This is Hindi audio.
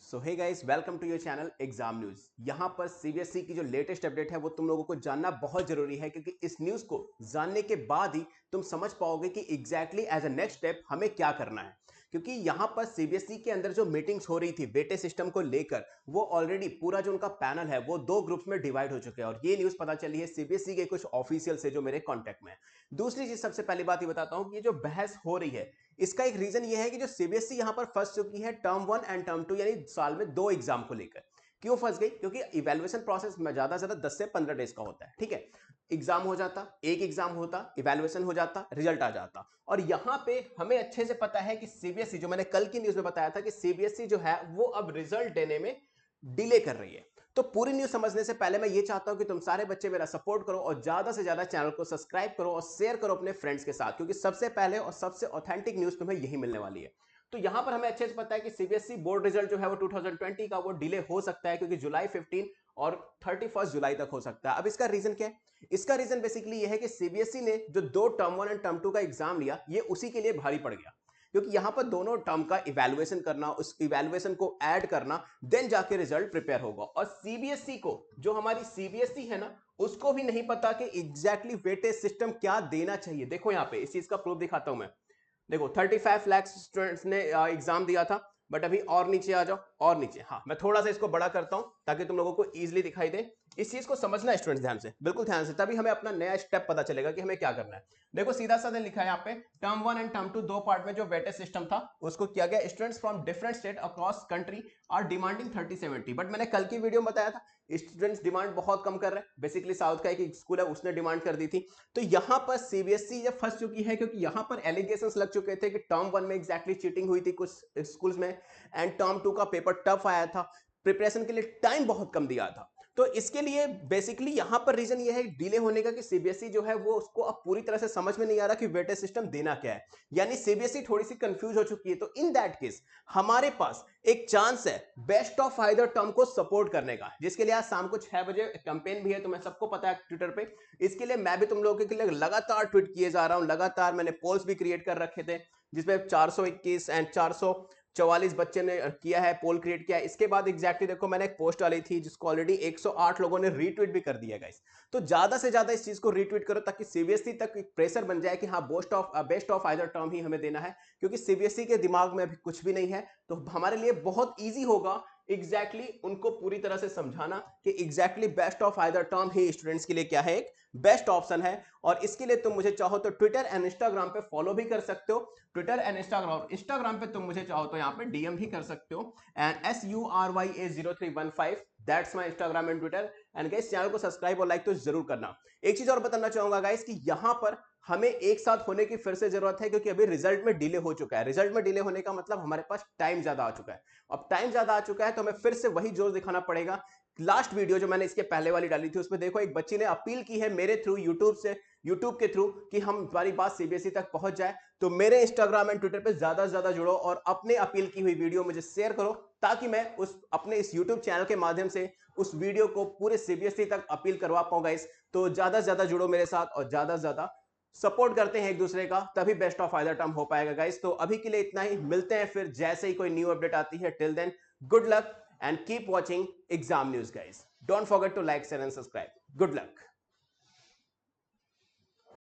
So hey guys, welcome to your channel exam news. यहां पर सीबीएसई की जो लेटेस्ट अपडेट है वो तुम लोगों को जानना बहुत जरूरी है, क्योंकि इस न्यूज को जानने के बाद ही तुम समझ पाओगे कि exactly as a next step हमें क्या करना है। क्योंकि यहां पर सीबीएसई के अंदर जो मीटिंग्स हो रही थी वेटेज सिस्टम को लेकर, वो ऑलरेडी पूरा जो उनका पैनल है वो दो ग्रुप्स में डिवाइड हो चुके हैं, और ये न्यूज पता चली है सीबीएसई के कुछ ऑफिशियल से जो मेरे कॉन्टेक्ट में है। दूसरी चीज, सबसे पहली बात ये बताता हूं कि ये जो बहस हो रही है इसका एक रीजन ये है कि जो सीबीएसई यहां पर फंस चुकी है टर्म 1 एंड टर्म 2 यानी साल में दो एग्जाम को लेकर। क्यों फंस गई? क्योंकि इवैल्यूएशन प्रोसेस में ज्यादा से ज्यादा 10 से 15 डेज का होता है। ठीक है, एग्जाम हो जाता, एक एग्जाम होता, इवैल्यूएशन हो जाता, रिजल्ट आ जाता। और यहां पे हमें अच्छे से पता है कि सीबीएसई, जो मैंने कल की न्यूज में बताया था कि सीबीएसई जो है वो अब रिजल्ट देने में डिले कर रही है। तो पूरी न्यूज समझने से पहले मैं ये चाहता हूं कि तुम सारे बच्चे मेरा सपोर्ट करो और ज्यादा से ज्यादा चैनल को सब्सक्राइब करो और शेयर करो अपने फ्रेंड्स के साथ, क्योंकि सबसे पहले और सबसे ऑथेंटिक न्यूज तुम्हें यही मिलने वाली है। तो यहां पर हमें अच्छे से पता है कि सीबीएसई बोर्ड रिजल्ट जो है वो 2020 का वो डिले हो सकता है, क्योंकि जुलाई 15 और 31 जुलाई तक हो सकता है। अब इसका रीजन क्या है? इसका रीजन बेसिकली ये है कि सीबीएसई ने जो दो टर्म 1 एंड टर्म 2 का एग्जाम लिया, ये उसी के लिए भारी पड़ गया। क्योंकि यहां पर दोनों टर्म का इवैल्यूएशन करना, उस इवैल्यूएशन को ऐड करना, देन जाके रिजल्ट प्रिपेयर होगा। और सीबीएसई को, जो हमारी सीबीएसई है ना, उसको भी नहीं पता कि एग्जैक्टली वेटेज सिस्टम क्या देना चाहिए। देखो यहां पे इस चीज का प्रूफ दिखाता हूं मैं। देखो 35 लाख स्टूडेंट्स ने एग्जाम दिया था, बट अभी और नीचे आ जाओ, और नीचे। हाँ, मैं थोड़ा सा इसको बड़ा करता हूं ताकि तुम लोगों को इजीली दिखाई दे। इस चीज को समझना है स्टूडेंट्स, ध्यान से, बिल्कुल ध्यान से, तभी हमें अपना नया स्टेप पता चलेगा कि हमें क्या करना है। देखो सीधा साधा लिखा है यहाँ पे, टर्म 1 एंड टर्म 2 दो पार्ट में जो वेटेज सिस्टम था उसको किया गया। Students from different state across country are demanding 30-70। But मैंने कल की वीडियो में बताया था स्टूडेंट्स डिमांड बहुत कम कर रहे हैं। बेसिकली साउथ का एक स्कूल है, उसने डिमांड कर दी थी। तो यहां पर सीबीएसई जब फंस चुकी है, क्योंकि यहां पर एलिगेशंस लग चुके थे कि टर्म 1 में एग्जैक्टली चीटिंग हुई थी कुछ स्कूल्स में, एंड टर्म 2 का पेपर टफ आया था, प्रिपरेशन के लिए टाइम बहुत कम दिया था। तो इसके लिए बेसिकली यहां पर रीजन ये है डिले होने का कि सीबीएसई जो है वो उसको अब पूरी तरह से समझ में नहीं आ रहा कि वेटेज सिस्टम देना क्या है। यानी सीबीएसई थोड़ी सी कंफ्यूज हो चुकी है। तो इन दैट केस हमारे पास एक चांस है बेस्ट ऑफ आइदर टर्म को सपोर्ट करने का, जिसके लिए आज शाम को 6 बजे कैंपेन भी है, तो मैं सबको पता है ट्विटर पे। इसके लिए मैं भी तुम लोगों के लिए लगातार ट्वीट किए जा रहा हूं, लगातार मैंने पोल्स भी क्रिएट कर रखे थे, जिसमें 421 एंड 444 बच्चे ने किया है, पोल क्रिएट किया है। इसके बाद एग्जैक्टली देखो मैंने एक पोस्ट डाली थी जिसको ऑलरेडी 108 लोगों ने रीट्वीट भी कर दिया गाइस। तो ज्यादा से ज्यादा इस चीज को रीट्वीट करो ताकि सीबीएसई तक एक प्रेशर बन जाए कि हाँ, बेस्ट ऑफ आइदर टर्म ही हमें देना है, क्योंकि सीबीएसई के दिमाग में अभी कुछ भी नहीं है। तो हमारे लिए बहुत ईजी होगा उनको पूरी तरह से समझाना कि best of either term he students के लिए क्या है, एक बेस्ट ऑप्शन है। और इसके लिए तुम मुझे चाहो तो ट्विटर एंड इंस्टाग्राम पे फॉलो भी कर सकते हो। ट्विटर एंड इंस्टाग्राम पे तुम मुझे चाहो तो यहाँ पे डीएम भी कर सकते हो, and SURYA0315 that's my Instagram and Twitter. And guys, channel को सब्सक्राइब और लाइक तो जरूर करना। एक चीज और बताना चाहूंगा गाइस कि यहां पर हमें एक साथ होने की फिर से जरूरत है, क्योंकि अभी रिजल्ट में डिले हो चुका है। रिजल्ट में डिले होने का मतलब हमारे पास टाइम ज्यादा आ चुका है। अब टाइम ज्यादा आ चुका है तो हमें फिर से वही जोश दिखाना पड़ेगा। लास्ट वीडियो जो मैंने इसके पहले वाली डाली थी उसमें देखो एक बच्ची ने अपील की है मेरे थ्रू, यूट्यूब के थ्रू, कि हमारी बात सीबीएसई तक पहुंच जाए। तो मेरे इंस्टाग्राम एंड ट्विटर पे ज्यादा से ज्यादा जुड़ो और अपने अपील की हुई वीडियो मुझे शेयर करो, ताकि मैं अपने इस यूट्यूब चैनल के माध्यम से उस वीडियो को पूरे सीबीएसई तक अपील करवा पाऊं गाइस। तो ज्यादा से ज्यादा जुड़ो मेरे साथ और ज्यादा से ज्यादा सपोर्ट करते हैं एक दूसरे का, तभी बेस्ट ऑफ आइदर टर्म हो पाएगा गाइस। तो अभी के लिए इतना ही, मिलते हैं फिर जैसे ही कोई न्यू अपडेट आती है। Till then, good luck and keep watching exam news guys. Don't forget to like, share and subscribe. Good luck.